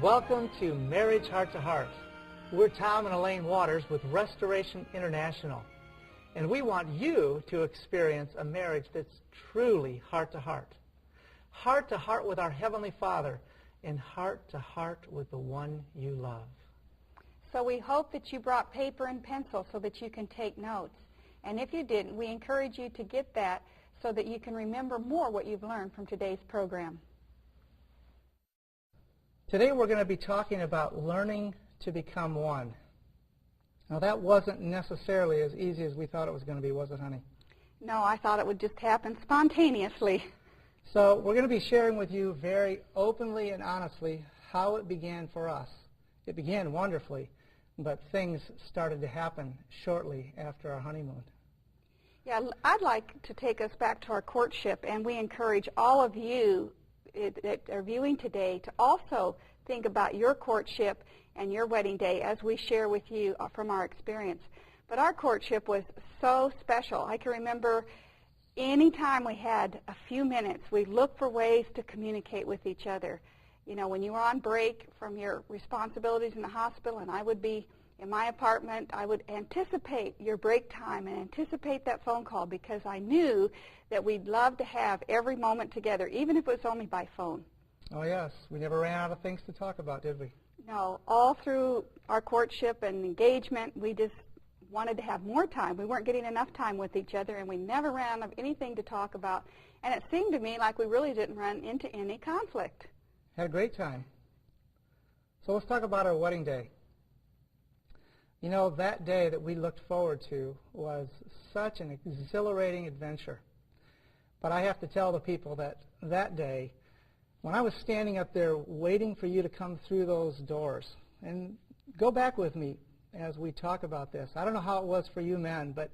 Welcome to Marriage Heart to Heart. We're Tom and Alane Waters with Restoration International, and we want you to experience a marriage that's truly heart to heart with our Heavenly Father, and heart to heart with the one you love. So we hope that you brought paper and pencil so that you can take notes. And if you didn't, we encourage you to get that so that you can remember more what you've learned from today's program. Today we're going to be talking about learning to become one. Now that wasn't necessarily as easy as we thought it was going to be, was it, honey? No, I thought it would just happen spontaneously. So we're going to be sharing with you very openly and honestly how it began for us. It began wonderfully, but things started to happen shortly after our honeymoon. Yeah, I'd like to take us back to our courtship, and we encourage all of you that are viewing today to also think about your courtship and your wedding day as we share with you from our experience. But our courtship was so special. I can remember any time we had a few minutes, we looked for ways to communicate with each other. You know, when you were on break from your responsibilities in the hospital and I would be in my apartment, I would anticipate your break time and anticipate that phone call because I knew that we'd love to have every moment together, even if it was only by phone. Oh, yes. We never ran out of things to talk about, did we? No. All through our courtship and engagement, we just wanted to have more time. We weren't getting enough time with each other, and we never ran out of anything to talk about. And it seemed to me like we really didn't run into any conflict. Had a great time. So let's talk about our wedding day. You know, that day that we looked forward to was such an exhilarating adventure. But I have to tell the people that that day, when I was standing up there waiting for you to come through those doors, and go back with me as we talk about this. I don't know how it was for you men, but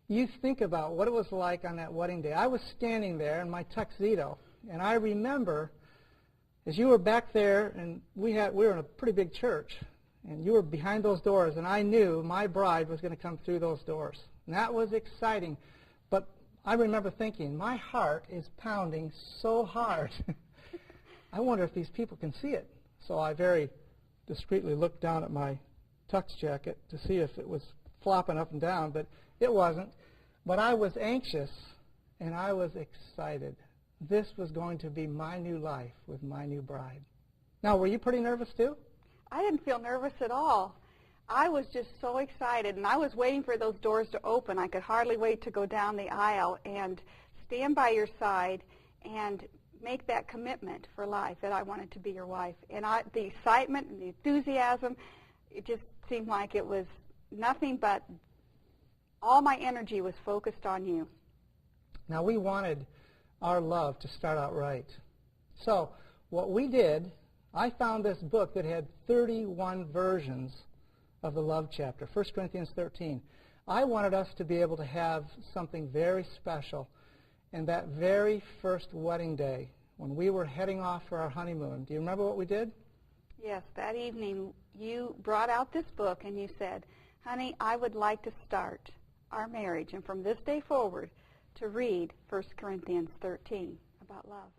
you think about what it was like on that wedding day. I was standing there in my tuxedo, and I remember as you were back there, and we were in a pretty big church, and you were behind those doors, and I knew my bride was going to come through those doors. And that was exciting. But I remember thinking, my heart is pounding so hard. I wonder if these people can see it. So I very discreetly looked down at my tux jacket to see if it was flopping up and down, but it wasn't. But I was anxious, and I was excited. This was going to be my new life with my new bride. Now, were you pretty nervous too? I didn't feel nervous at all. I was just so excited, and I was waiting for those doors to open. I could hardly wait to go down the aisle and stand by your side and make that commitment for life that I wanted to be your wife. And the excitement and the enthusiasm, it just seemed like it was nothing but all my energy was focused on you. Now, we wanted our love to start out right. So what we did, I found this book that had 31 versions of the love chapter, 1 Corinthians 13. I wanted us to be able to have something very special. And that very first wedding day, when we were heading off for our honeymoon, do you remember what we did? Yes, that evening you brought out this book and you said, honey, I would like to start our marriage, and from this day forward, to read 1 Corinthians 13 about love.